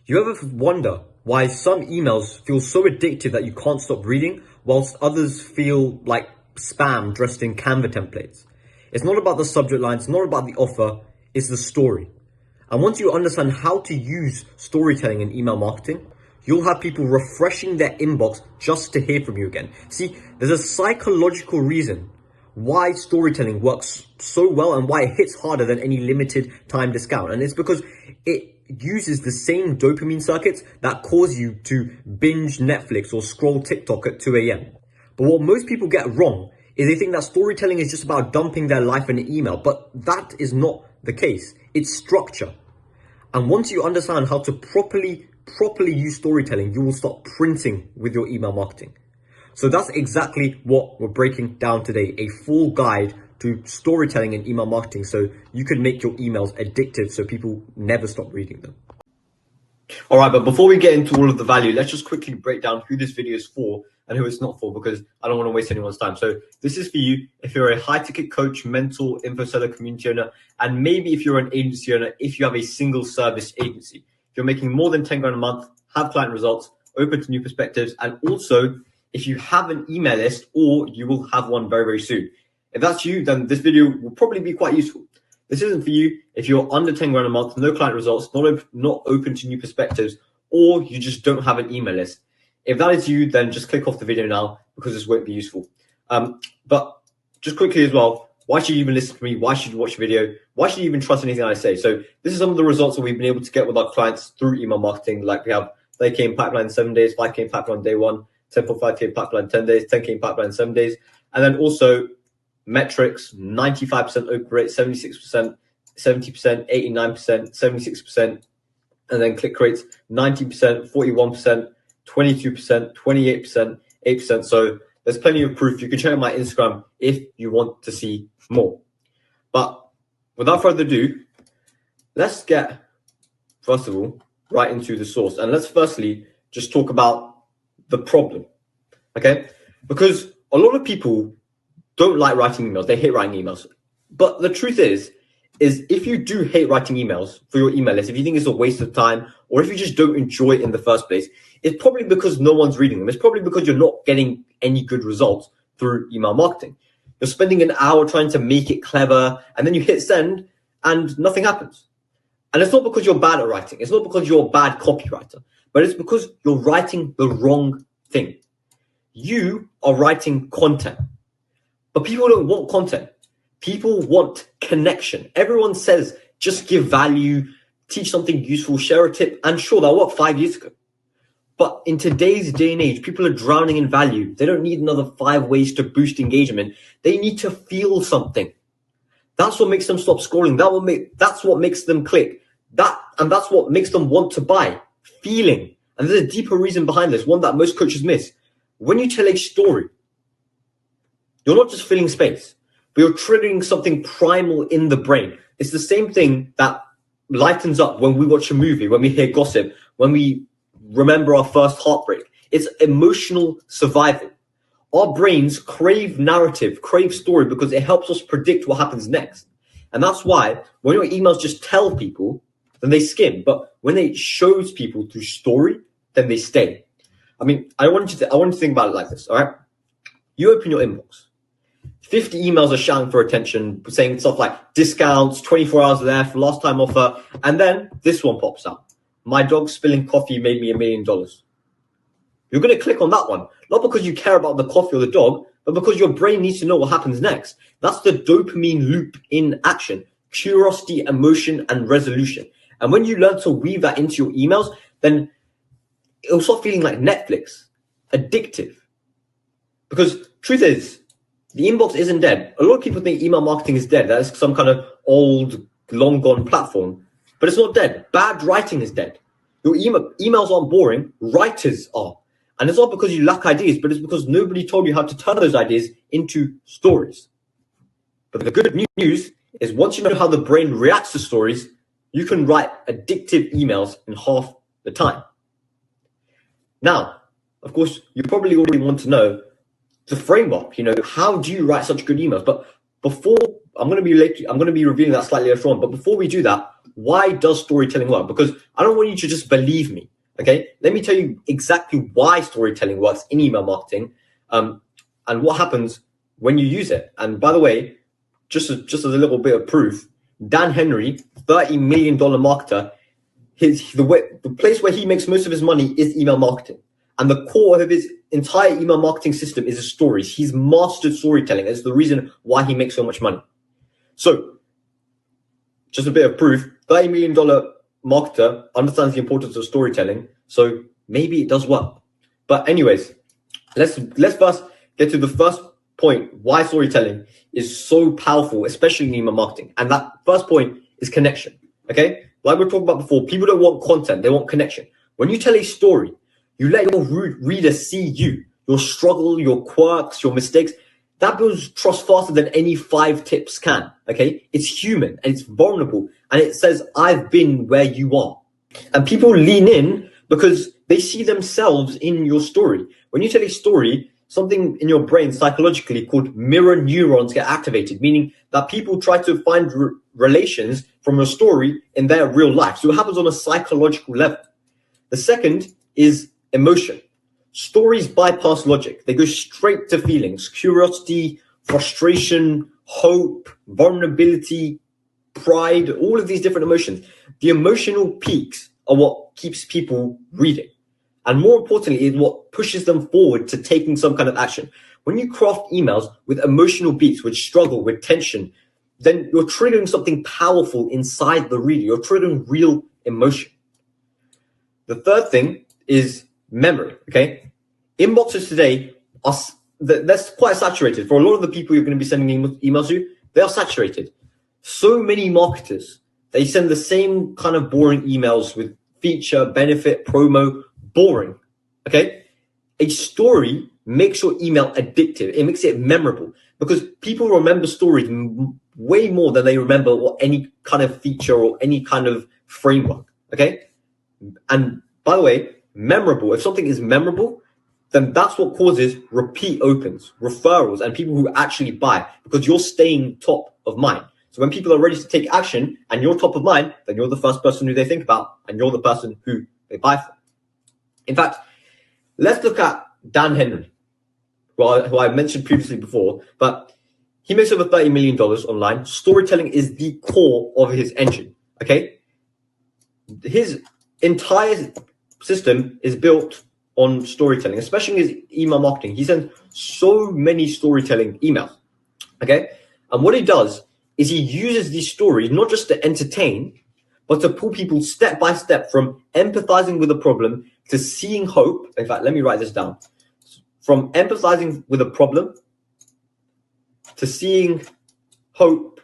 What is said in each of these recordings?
You ever wonder why some emails feel so addictive that you can't stop reading, whilst others feel like spam dressed in Canva templates? It's not about the subject line, it's not about the offer, it's the story. And once you understand how to use storytelling in email marketing, you'll have people refreshing their inbox just to hear from you again. See, there's a psychological reason why storytelling works so well and why it hits harder than any limited time discount. And it's because it uses the same dopamine circuits that cause you to binge Netflix or scroll TikTok at 2 a.m. But what most people get wrong is they think that storytelling is just about dumping their life in an email, but that is not the case. It's structure. And once you understand how to properly use storytelling, you will start printing with your email marketing. So that's exactly what we're breaking down today, a full guide to storytelling and email marketing so you can make your emails addictive so people never stop reading them. All right, but before we get into all of the value, let's just quickly break down who this video is for and who it's not for, because I don't want to waste anyone's time. So this is for you if you're a high-ticket coach, mentor, info seller, community owner, and maybe if you're an agency owner, if you have a single service agency. If you're making more than 10 grand a month, have client results, open to new perspectives, and also if you have an email list or you will have one very, very soon. If that's you, then this video will probably be quite useful. This isn't for you if you're under 10 grand a month, no client results, not open to new perspectives, or you just don't have an email list. If that is you, then just click off the video now because this won't be useful. But just quickly as well, why should you even listen to me? Why should you watch the video? Why should you even trust anything I say? So this is some of the results that we've been able to get with our clients through email marketing. Like we have 30K in pipeline in 7 days, 5K in pipeline day one, 10.5K in pipeline 10 days, 10K in pipeline 7 days. And then also metrics, 95% open rate, 76%, 70%, 89%, 76%. And then click rates, 90%, 41%, 22%, 28%, 8%. So there's plenty of proof. You can check out my Instagram if you want to see more. But without further ado, let's get, first of all, right into the source. And let's firstly just talk about the problem, okay? Because a lot of people don't like writing emails. They hate writing emails. But the truth is if you do hate writing emails for your email list, if you think it's a waste of time, or if you just don't enjoy it in the first place, it's probably because no one's reading them. It's probably because you're not getting any good results through email marketing. You're spending an hour trying to make it clever, and then you hit send and nothing happens. And it's not because you're bad at writing. It's not because you're a bad copywriter, but it's because you're writing the wrong thing. You are writing content, but people don't want content. People want connection. Everyone says, just give value, teach something useful, share a tip. And sure, that worked 5 years ago. But in today's day and age, people are drowning in value. They don't need another 5 ways to boost engagement. They need to feel something. That's what makes them stop scrolling. That's what makes them click. And that's what makes them want to buy. Feeling. And there's a deeper reason behind this, one that most coaches miss. When you tell a story, you're not just filling space, but you're triggering something primal in the brain. It's the same thing that lightens up when we watch a movie, when we hear gossip, when we remember our first heartbreak. It's emotional survival. Our brains crave narrative, crave story, because it helps us predict what happens next. And that's why when your emails just tell people, then they skim. But when it shows people through story, then they stay. I mean, I want you to think about it like this, all right? You open your inbox. 50 emails are shouting for attention, saying stuff like discounts, 24 hours left, last time offer. And then this one pops up. My dog spilling coffee made me $1 million. You're going to click on that one, not because you care about the coffee or the dog, but because your brain needs to know what happens next. That's the dopamine loop in action: curiosity, emotion, and resolution. And when you learn to weave that into your emails, then it'll start feeling like Netflix, addictive. Because truth is, the inbox isn't dead. A lot of people think email marketing is dead. That is some kind of old, long gone platform. But it's not dead. Bad writing is dead. Your emails aren't boring. Writers are. And it's not because you lack ideas, but it's because nobody told you how to turn those ideas into stories. But the good news is once you know how the brain reacts to stories, you can write addictive emails in half the time. Now, of course, you probably already want to know the framework, how do you write such good emails? But before I'm going to be revealing that slightly later on. But before we do that, why does storytelling work? Because I don't want you to just believe me. Okay, let me tell you exactly why storytelling works in email marketing, and what happens when you use it. And by the way, just as a little bit of proof, Dan Henry, $30 million marketer, the place where he makes most of his money is email marketing. And the core of his entire email marketing system is his stories. He's mastered storytelling. It's the reason why he makes so much money. So, just a bit of proof, $30 million marketer understands the importance of storytelling. So maybe it does work. But anyways, let's first get to the first point, why storytelling is so powerful, especially in email marketing. And that first point is connection. Okay? Like we talked about before, people don't want content, they want connection. When you tell a story, you let your reader see you, your struggle, your quirks, your mistakes. That builds trust faster than any 5 tips can. Okay? It's human and it's vulnerable. And it says, I've been where you are. And people lean in because they see themselves in your story. When you tell a story, something in your brain psychologically called mirror neurons get activated, meaning that people try to find relations from your story in their real life. So it happens on a psychological level. The second is emotion. Stories bypass logic. They go straight to feelings, curiosity, frustration, hope, vulnerability, pride, all of these different emotions. The emotional peaks are what keeps people reading. And more importantly, is what pushes them forward to taking some kind of action. When you craft emails with emotional beats, with struggle, with tension, then you're triggering something powerful inside the reader. You're triggering real emotion. The third thing is memory, okay? Inboxes today that's quite saturated. For a lot of the people you're going to be sending emails to, they are saturated. So many marketers, they send the same kind of boring emails with feature, benefit, promo, boring, okay? A story makes your email addictive. It makes it memorable because people remember stories way more than they remember any kind of feature or any kind of framework, okay? And by the way, memorable, if something is memorable, then that's what causes repeat opens, referrals, and people who actually buy because you're staying top of mind. So when people are ready to take action and you're top of mind, then you're the first person who they think about and you're the person who they buy from. In fact, let's look at Dan Henry, who I mentioned previously before, but he makes over $30 million online. Storytelling is the core of his engine, okay? His entire system is built on storytelling, especially in his email marketing. He sends so many storytelling emails, okay? And what he does is he uses these stories not just to entertain, but to pull people step by step from empathizing with a problem to seeing hope. In fact, let me write this down. From empathizing with a problem to seeing hope.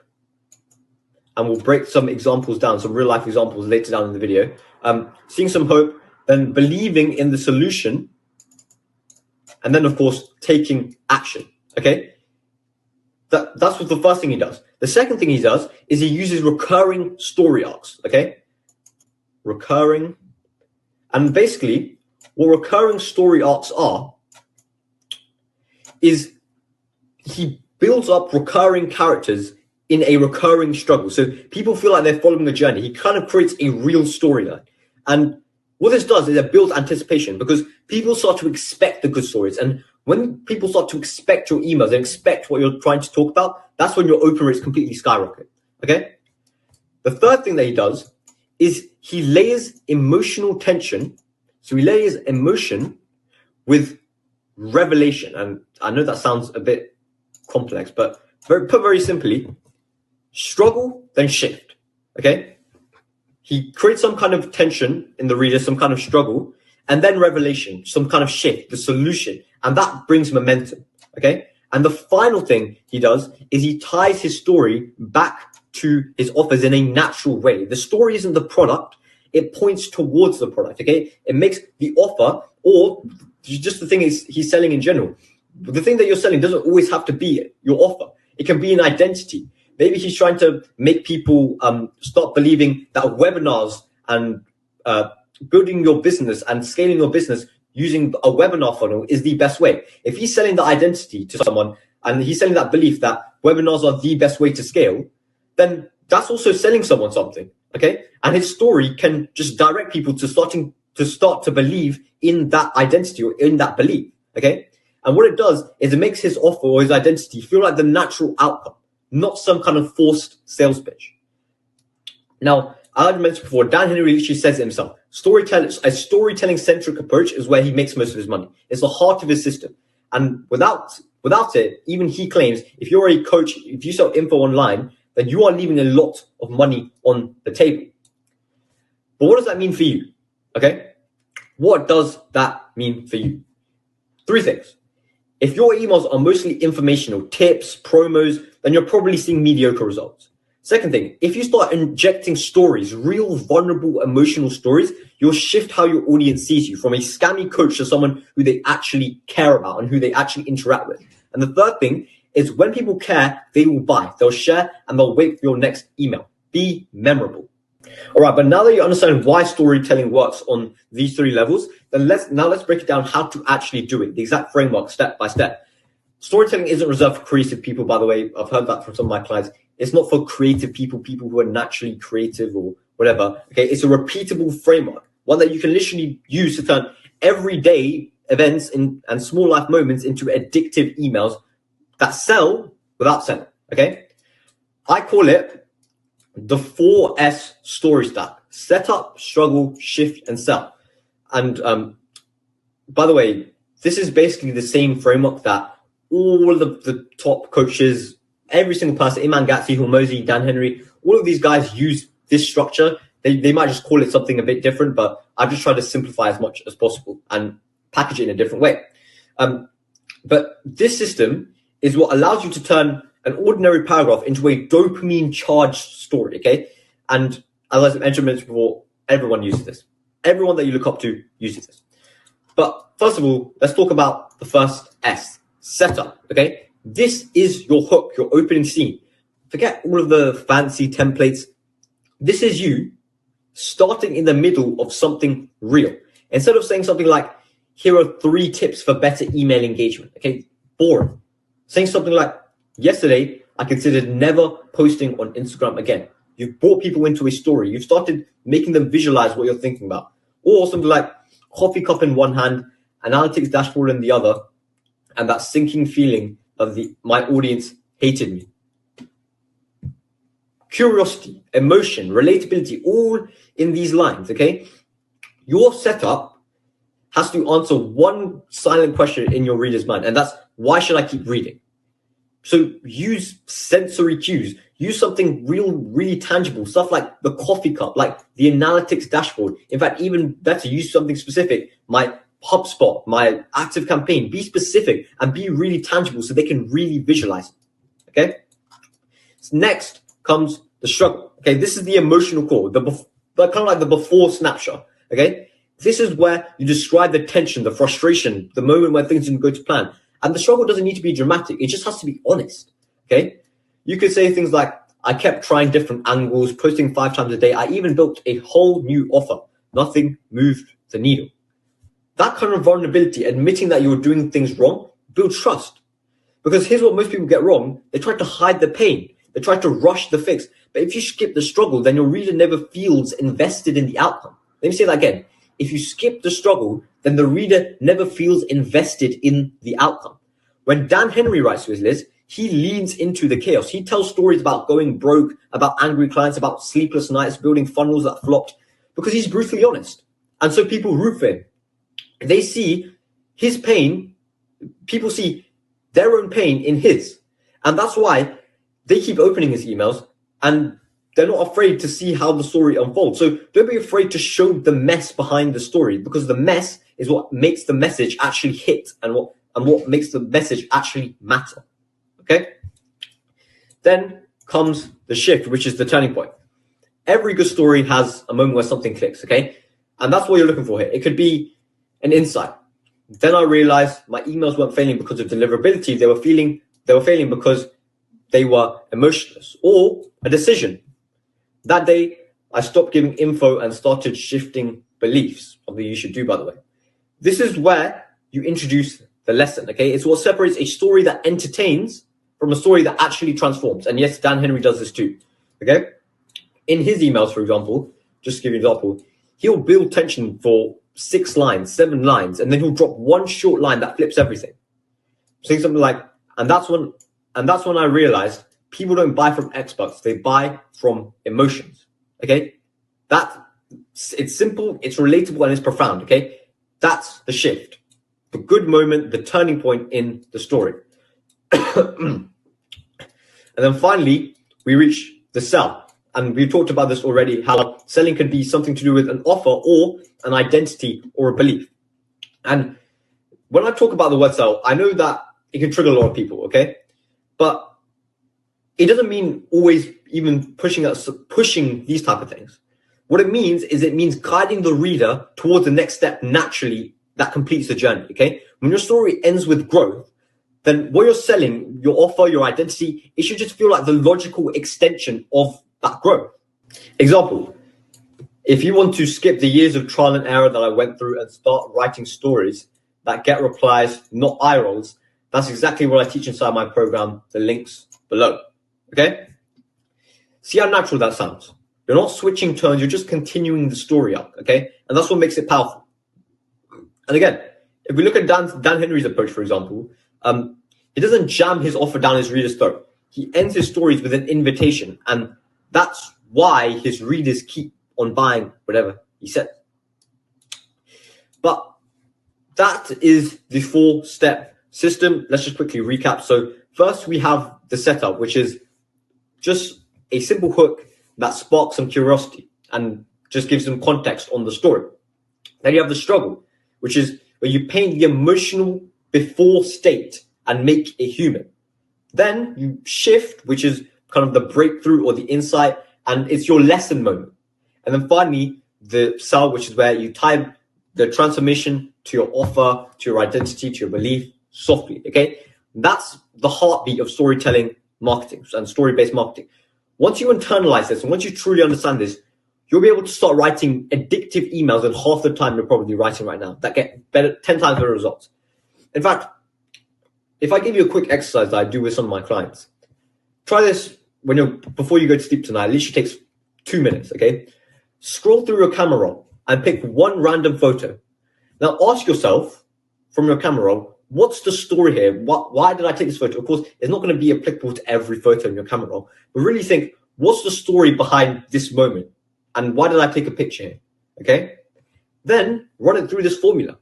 And we'll break some examples down, some real life examples later down in the video. Seeing some hope, then believing in the solution, and then, of course, taking action, okay? That's what the first thing he does. The second thing he does is he uses recurring story arcs, okay? Recurring. And basically, what recurring story arcs are is he builds up recurring characters in a recurring struggle. So people feel like they're following a journey. He kind of creates a real storyline. And what this does is it builds anticipation because people start to expect the good stories. And when people start to expect your emails and expect what you're trying to talk about, that's when your open rates completely skyrocket, okay? The third thing that he does is he layers emotional tension. So he layers emotion with revelation. And I know that sounds a bit complex, but put very simply, struggle, then shift, okay? He creates some kind of tension in the reader, some kind of struggle, and then revelation, some kind of shift, the solution, and that brings momentum, okay? And the final thing he does is he ties his story back to his offers in a natural way. The story isn't the product, it points towards the product, okay? It makes the offer, or just the thing is he's selling in general. The thing that you're selling doesn't always have to be your offer. It can be an identity. Maybe he's trying to make people start believing that webinars and building your business and scaling your business using a webinar funnel is the best way. If he's selling the identity to someone and he's selling that belief that webinars are the best way to scale, then that's also selling someone something, okay? And his story can just direct people to start to believe in that identity or in that belief, okay? And what it does is it makes his offer or his identity feel like the natural outcome, not some kind of forced sales pitch. Now, I had mentioned before, Dan Henry literally says it himself. A storytelling-centric approach is where he makes most of his money. It's the heart of his system. And without it, even he claims, if you're a coach, if you sell info online, then you are leaving a lot of money on the table. But what does that mean for you? Okay? What does that mean for you? 3 things. If your emails are mostly informational, tips, promos, then you're probably seeing mediocre results. Second thing, if you start injecting stories, real vulnerable emotional stories, you'll shift how your audience sees you from a scammy coach to someone who they actually care about and who they actually interact with. And the third thing is when people care, they will buy, they'll share, and they'll wait for your next email. Be memorable. All right, but now that you understand why storytelling works on these 3 levels, then let's break it down how to actually do it, the exact framework, step by step. Storytelling isn't reserved for creative people, by the way. I've heard that from some of my clients. It's not for creative people who are naturally creative or whatever. Okay, it's a repeatable framework, one that you can literally use to turn everyday events and small life moments into addictive emails that sell without selling. Okay, I call it the 4S story stack: setup, struggle, shift, and sell. And by the way, this is basically the same framework that all of the top coaches, every single person, Iman Gatsi, Hormozi, Dan Henry, all of these guys use this structure. They might just call it something a bit different, but I've just tried to simplify as much as possible and package it in a different way. But this system is what allows you to turn an ordinary paragraph into a dopamine-charged story, okay? And as I mentioned before, everyone uses this. Everyone that you look up to uses this. But first of all, let's talk about the first S, setup, okay? This is your hook, your opening scene. Forget all of the fancy templates. This is you starting in the middle of something real. Instead of saying something like, here are 3 tips for better email engagement, okay? Boring. Saying something like, yesterday, I considered never posting on Instagram again. You've brought people into a story. You've started making them visualize what you're thinking about. Or something like coffee cup in one hand, analytics dashboard in the other, and that sinking feeling of my audience hated me. Curiosity, emotion, relatability, all in these lines, okay? Your setup has to answer one silent question in your reader's mind, and that's, why should I keep reading? So use sensory cues. Use something really tangible, stuff like the coffee cup, like the analytics dashboard. In fact, even better, use something specific. My HubSpot, my active campaign. Be specific and be really tangible so they can really visualize it. Okay? So next comes the struggle. Okay, this is the emotional core, the kind of like the before snapshot. Okay, this is where you describe the tension, the frustration, the moment where things didn't go to plan. And the struggle doesn't need to be dramatic. It just has to be honest. Okay, you could say things like, I kept trying different angles, posting 5 times a day. I even built a whole new offer. Nothing moved the needle. That kind of vulnerability, admitting that you're doing things wrong, builds trust. Because here's what most people get wrong. They try to hide the pain. They try to rush the fix. But if you skip the struggle, then your reader never feels invested in the outcome. Let me say that again. If you skip the struggle, then the reader never feels invested in the outcome. When Dan Henry writes to his list, he leans into the chaos. He tells stories about going broke, about angry clients, about sleepless nights, building funnels that flopped, because he's brutally honest. And so people root for him. They see his pain, people see their own pain in his. And that's why they keep opening his emails and they're not afraid to see how the story unfolds. So don't be afraid to show the mess behind the story, because the mess is what makes the message actually hit and what makes the message actually matter. Okay? Then comes the shift, which is the turning point. Every good story has a moment where something clicks, okay? And that's what you're looking for here. It could be an insight. Then I realized my emails weren't failing because of deliverability. They were failing because they were emotionless. Or a decision. That day, I stopped giving info and started shifting beliefs. Something you should do, by the way. This is where you introduce the lesson, okay? It's what separates a story that entertains from a story that actually transforms. And yes, Dan Henry does this too. Okay? In his emails, for example, just to give you an example, he'll build tension for 6 lines, 7 lines, and then he'll drop one short line that flips everything. Saying something like, and that's when I realized people don't buy from experts, they buy from emotions. Okay? It's simple, it's relatable, and it's profound. Okay? That's the shift. The good moment, the turning point in the story. And then finally, we reach the sell. And we talked about this already, how selling could be something to do with an offer or an identity or a belief. And when I talk about the word sell, I know that it can trigger a lot of people, okay? But it doesn't mean always even pushing these type of things. What it means is guiding the reader towards the next step naturally that completes the journey, okay? When your story ends with growth, then what you're selling, your offer, your identity, it should just feel like the logical extension of that growth. Example, if you want to skip the years of trial and error that I went through and start writing stories that get replies, not eye rolls, that's exactly what I teach inside my program, the links below, okay? See how natural that sounds. You're not switching turns, you're just continuing the story up, okay? And that's what makes it powerful. And again, if we look at Dan Henry's approach, for example, he doesn't jam his offer down his reader's throat. He ends his stories with an invitation, and that's why his readers keep on buying whatever he says. But that is the 4-step system. Let's just quickly recap. So first we have the setup, which is just a simple hook that sparks some curiosity and just gives them context on the story. Then you have the struggle, which is where you paint the emotional before state and make it human. Then you shift, which is kind of the breakthrough or the insight, and it's your lesson moment. And then finally, the sell, which is where you tie the transformation to your offer, to your identity, to your belief softly, okay? That's the heartbeat of storytelling marketing and story-based marketing. Once you internalize this and once you truly understand this, you'll be able to start writing addictive emails in half the time you're probably writing right now that get better, 10 times better results. In fact, if I give you a quick exercise that I do with some of my clients, try this before you go to sleep tonight. It literally takes 2 minutes, okay? Scroll through your camera roll and pick one random photo. Now ask yourself from your camera roll, what's the story here? Why did I take this photo? Of course, it's not going to be applicable to every photo in your camera roll, but really think, what's the story behind this moment? And why did I take a picture here? Okay? Then run it through this formula.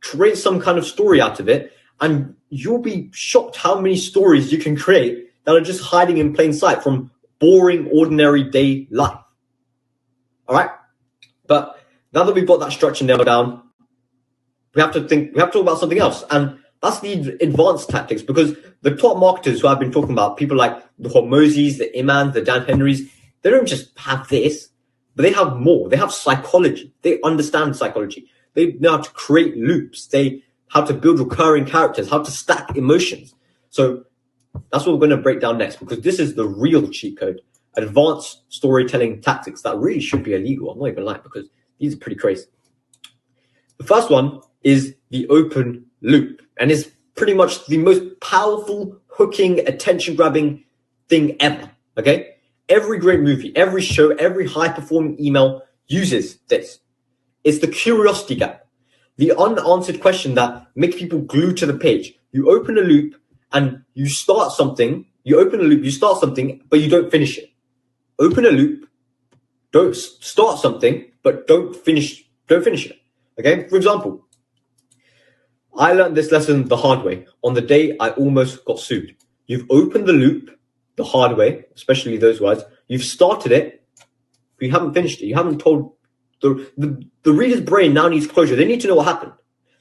Create some kind of story out of it, and you'll be shocked how many stories you can create that are just hiding in plain sight from boring, ordinary day life. All right? But now that we've got that structure nailed down, we have to talk about something else. And that's the advanced tactics, because the top marketers who I've been talking about, people like the Hormozis, the Imans, the Dan Henrys, they don't just have this, but they have more. They have psychology. They understand psychology. They know how to create loops. They how to build recurring characters, how to stack emotions. So that's what we're going to break down next, because this is the real cheat code. Advanced storytelling tactics that really should be illegal. I'm not even lying, because these are pretty crazy. The first one is the open loop, and it's pretty much the most powerful, hooking, attention-grabbing thing ever, okay? Every great movie, every show, every high-performing email uses this. It's the curiosity gap, the unanswered question that makes people glued to the page. You open a loop and you start something, but you don't finish it. Open a loop, don't start something, but don't finish it, okay? For example, I learned this lesson the hard way on the day I almost got sued. You've opened the loop the hard way, especially those words. You've started it, but you haven't finished it. You haven't told the reader's brain now needs closure. They need to know what happened.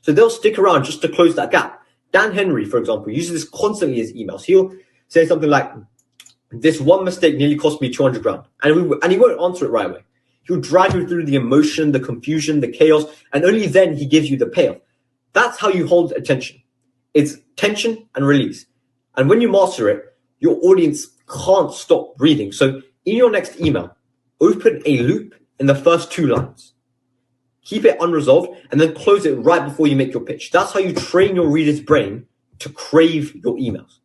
So they'll stick around just to close that gap. Dan Henry, for example, uses this constantly in his emails. He'll say something like, this one mistake nearly cost me 200 grand. And he won't answer it right away. He'll drag you through the emotion, the confusion, the chaos, and only then he gives you the payoff. That's how you hold attention. It's tension and release. And when you master it, your audience can't stop reading. So in your next email, open a loop in the first 2 lines. Keep it unresolved and then close it right before you make your pitch. That's how you train your reader's brain to crave your emails.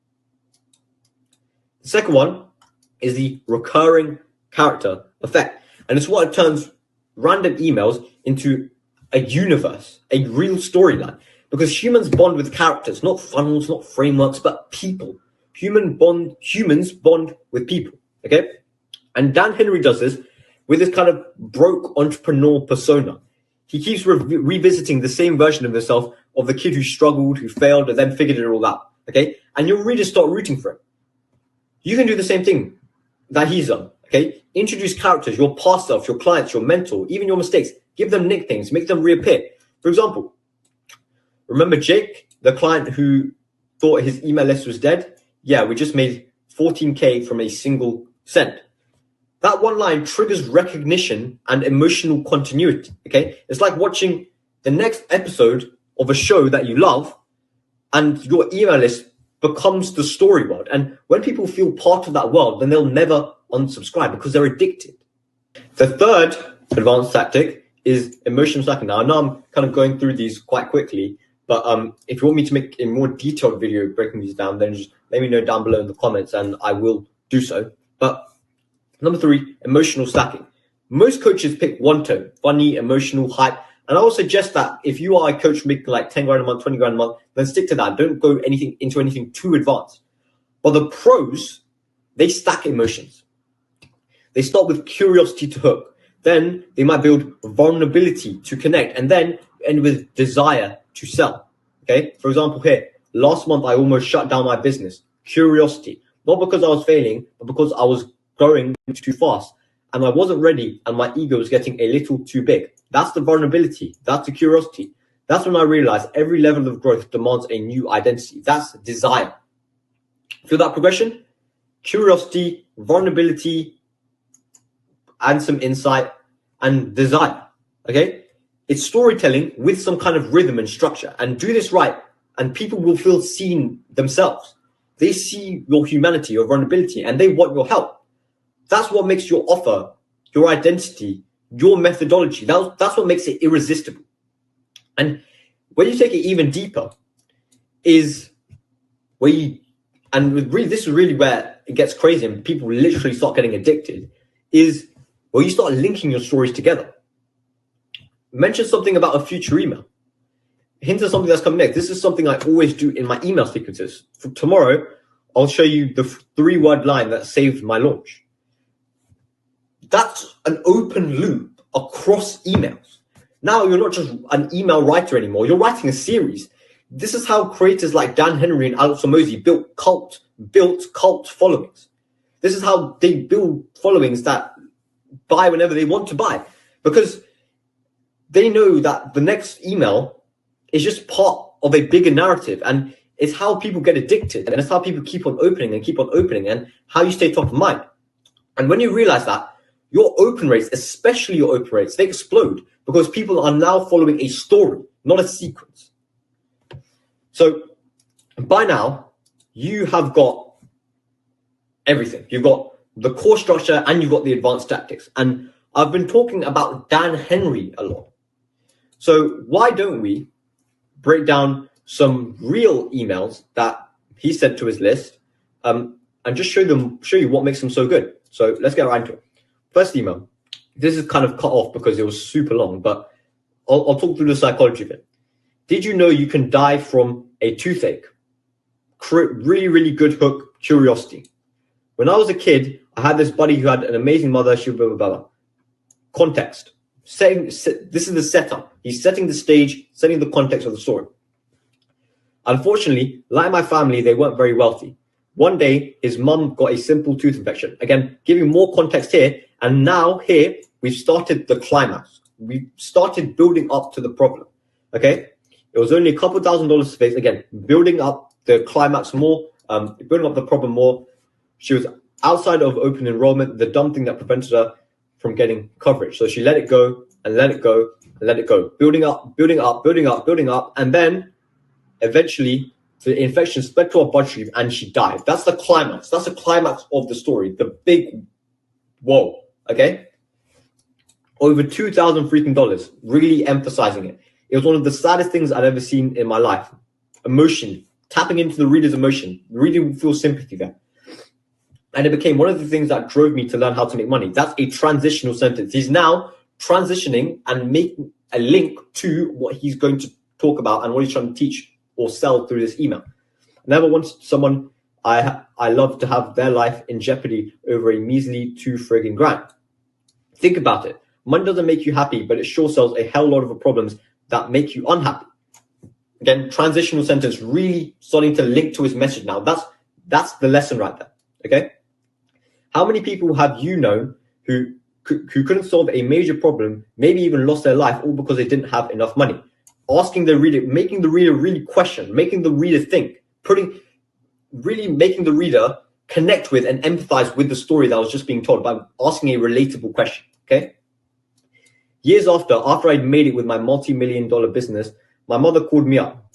The second one is the recurring character effect. And it's what turns random emails into a universe, a real storyline. Because humans bond with characters, not funnels, not frameworks, but people. Humans bond with people, okay? And Dan Henry does this with this kind of broke entrepreneur persona. He keeps revisiting the same version of himself, of the kid who struggled, who failed, and then figured it all out, okay? And your readers start rooting for him. You can do the same thing that he's done, okay? Introduce characters, your past self, your clients, your mentor, even your mistakes. Give them nicknames, make them reappear. For example, remember Jake, the client who thought his email list was dead? Yeah, we just made 14K from a single send. That one line triggers recognition and emotional continuity, okay? It's like watching the next episode of a show that you love and your email list becomes the story world. And when people feel part of that world, then they'll never unsubscribe because they're addicted. The third advanced tactic is emotional stacking. Now, I know I'm kind of going through these quite quickly, but if you want me to make a more detailed video breaking these down, then just let me know down below in the comments and I will do so. But number 3, emotional stacking. Most coaches pick one tone, funny, emotional, hype. And I will suggest that if you are a coach making like 10 grand a month, 20 grand a month, then stick to that. Don't go into anything too advanced. But the pros, they stack emotions. They start with curiosity to hook. Then they might build vulnerability to connect and then end with desire to sell. Okay. For example, here, last month, I almost shut down my business. Curiosity, not because I was failing, but because I was growing too fast and I wasn't ready and my ego was getting a little too big. That's the vulnerability. That's the curiosity. That's when I realized every level of growth demands a new identity. That's desire. Feel that progression? Curiosity, vulnerability, and some insight and desire. Okay? It's storytelling with some kind of rhythm and structure. And do this right, and people will feel seen themselves. They see your humanity, your vulnerability, and they want your help. That's what makes your offer, your identity, your methodology. That's what makes it irresistible. And when you take it even deeper, is where you, and really, this is really where it gets crazy and people literally start getting addicted, is where you start linking your stories together. Mention something about a future email. Hint at something that's coming next. This is something I always do in my email sequences. For tomorrow, I'll show you the 3-word line that saved my launch. That's an open loop across emails. Now you're not just an email writer anymore. You're writing a series. This is how creators like Dan Henry and Alex Hormozi built cult followings. This is how they build followings that buy whenever they want to buy, because they know that the next email is just part of a bigger narrative, and it's how people get addicted, and it's how people keep on opening and how you stay top of mind. And when you realize that, your open rates, especially your open rates, they explode because people are now following a story, not a sequence. So by now, you have got everything. You've got the core structure and you've got the advanced tactics. And I've been talking about Dan Henry a lot. So why don't we break down some real emails that he sent to his list and just show you what makes them so good. So let's get right into it. First email. This is kind of cut off because it was super long, but I'll talk through the psychology of it. Did you know you can die from a toothache? Really, really good hook, curiosity. When I was a kid, I had this buddy who had an amazing mother, blah, blah, blah, blah. Context. This is the setup. He's setting the stage, setting the context of the story. Unfortunately, like my family, they weren't very wealthy. One day, his mum got a simple tooth infection. Again, giving more context here. And now here, we've started the climax. We started building up to the problem. Okay? It was only a couple $1,000 to face. Again, building up the climax more, building up the problem more. She was outside of open enrollment, the dumb thing that prevented her from getting coverage. So she let it go and let it go and let it go. Building up, building up, building up, building up. And then eventually the infection spread to her bloodstream and she died. That's the climax. That's the climax of the story. The big whoa. Okay? Over $2,000 freaking dollars. Really emphasizing it. It was one of the saddest things I'd ever seen in my life. Emotion. Tapping into the reader's emotion. The reader will feel sympathy there. And it became one of the things that drove me to learn how to make money. That's a transitional sentence. He's now transitioning and making a link to what he's going to talk about and what he's trying to teach or sell through this email. I never wanted someone I love to have their life in jeopardy over a measly $2 grand. Think about it. Money doesn't make you happy, but it sure sells a hell lot of problems that make you unhappy. Again, transitional sentence really starting to link to his message now. That's the lesson right there. Okay. How many people have you known who couldn't solve a major problem, maybe even lost their life, all because they didn't have enough money? Asking the reader, making the reader really question, making the reader think, really making the reader connect with and empathize with the story that was just being told by asking a relatable question. Okay. Years after I'd made it with my multi-million-dollar business, my mother called me up.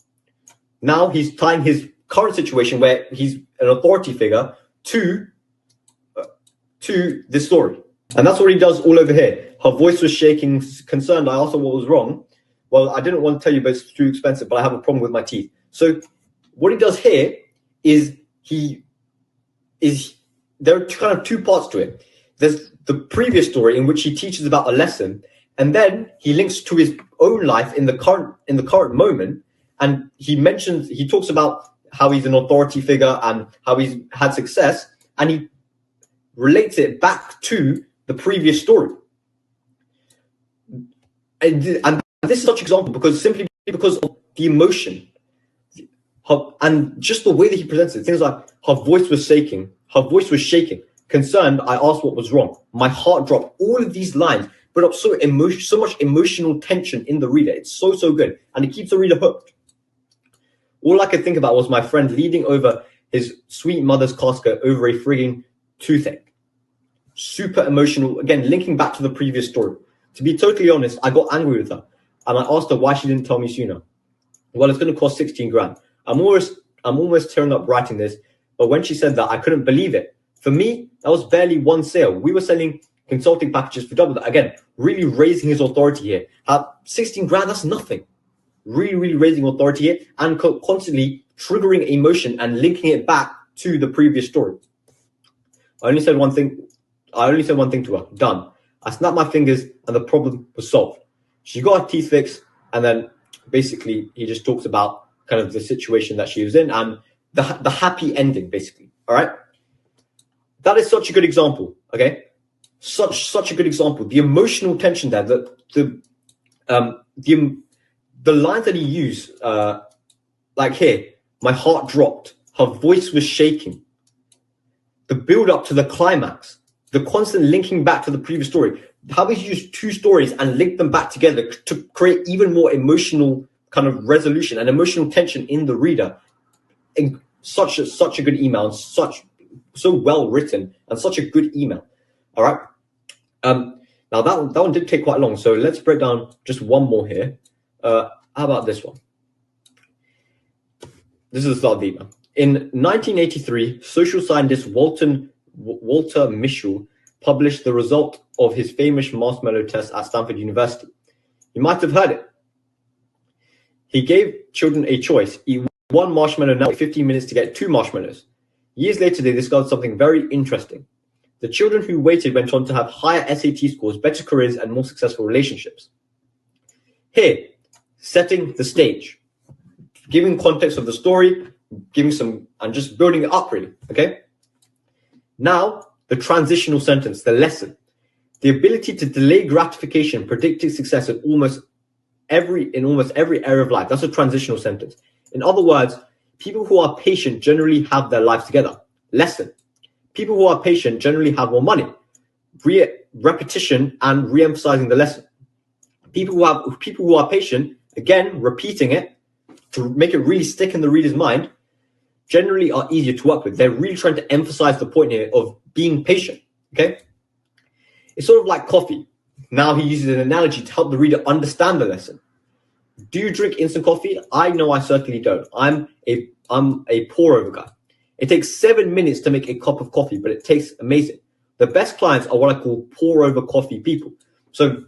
Now he's tying his current situation where he's an authority figure to this story. And that's what he does all over here. Her voice was shaking, concerned. I asked her what was wrong. Well, I didn't want to tell you, but it's too expensive, but I have a problem with my teeth. So what he does here is there are kind of two parts to it. There's the previous story in which he teaches about a lesson, and then he links to his own life in the current moment, and he talks about how he's an authority figure and how he's had success, and he relates it back to the previous story. And this is such an example because of the emotion and just the way that he presents it. Things like her voice was shaking. Concerned, I asked what was wrong. My heart dropped. All of these lines put up so much emotional tension in the reader. It's so good, and it keeps the reader hooked. All I could think about was my friend leaning over his sweet mother's casket over a frigging toothache. Super emotional. Again, linking back to the previous story. To be totally honest, I got angry with her, and I asked her why she didn't tell me sooner. Well, it's going to cost 16 grand. I'm almost tearing up writing this, but when she said that, I couldn't believe it. For me, that was barely one sale. We were selling consulting packages for double that. Again, really raising his authority here. 16 grand, that's nothing. Really raising authority here and constantly triggering emotion and linking it back to the previous story. I only said one thing to her. Done. I snapped my fingers and the problem was solved. She got her teeth fixed, and then basically he just talks about kind of the situation that she was in and the happy ending, basically. All right. That is such a good example. Okay. Such a good example. The emotional tension there, the lines that he used, like here, my heart dropped, her voice was shaking, the build up to the climax, the constant linking back to the previous story, how he used two stories and linked them back together to create even more emotional kind of resolution and emotional tension in the reader. And such a good email, and so well written, and such a good email. All right. Now that one did take quite long, so let's break down just one more here. How about this one? This is the start of the email. In 1983, social scientist Walter Mischel published the result of his famous marshmallow test at Stanford University. You might have heard it. He gave children a choice: eat one marshmallow now, 15 minutes to get 2 marshmallows. Years later, they discovered something very interesting. The children who waited went on to have higher SAT scores, better careers, and more successful relationships. Here, setting the stage, giving context of the story, giving some, and just building it up, really. Okay. Now, the transitional sentence, the lesson. The ability to delay gratification predicted success in almost every area of life. That's a transitional sentence. In other words, people who are patient generally have their lives together. Lesson. People who are patient generally have more money. Repetition and re-emphasizing the lesson. People who are patient, again, repeating it to make it really stick in the reader's mind, generally are easier to work with. They're really trying to emphasize the point here of being patient. Okay. It's sort of like coffee. Now he uses an analogy to help the reader understand the lesson. Do you drink instant coffee? I know I certainly don't. I'm a pour over guy. It takes 7 minutes to make a cup of coffee, but it tastes amazing. The best clients are what I call pour over coffee people. So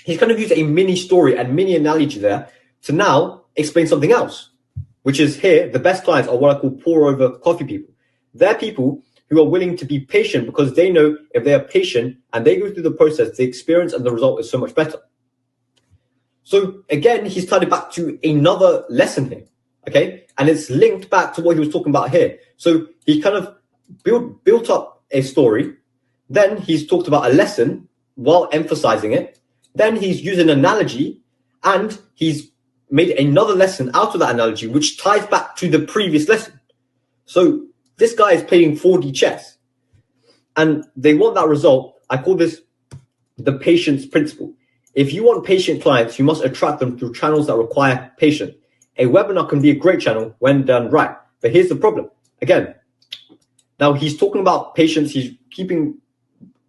he's kind of used a mini story and mini analogy there to now explain something else, which is here, the best clients are what I call pour over coffee people. They're people who are willing to be patient because they know if they are patient and they go through the process, the experience and the result is so much better. So again, he's tied it back to another lesson here, okay? And it's linked back to what he was talking about here. So he kind of built up a story. Then he's talked about a lesson while emphasizing it. Then he's used an analogy and he's made another lesson out of that analogy, which ties back to the previous lesson. So this guy is playing 4D chess and they want that result. I call this the patience principle. If you want patient clients, you must attract them through channels that require patience. A webinar can be a great channel when done right. But here's the problem. Again, now he's talking about patience. He's keeping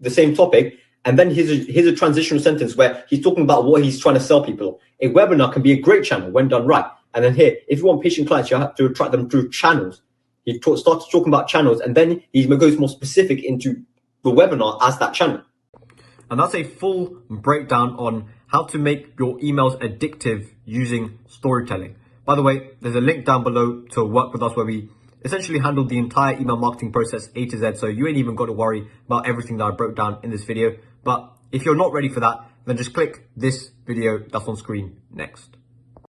the same topic. And then here's a transitional sentence where he's talking about what he's trying to sell people. A webinar can be a great channel when done right. And then here, if you want patient clients, you have to attract them through channels. He starts talking about channels, and then he goes more specific into the webinar as that channel. And that's a full breakdown on how to make your emails addictive using storytelling. By the way, there's a link down below to work with us where we essentially handle the entire email marketing process A to Z. So you ain't even got to worry about everything that I broke down in this video. But if you're not ready for that, then just click this video that's on screen next.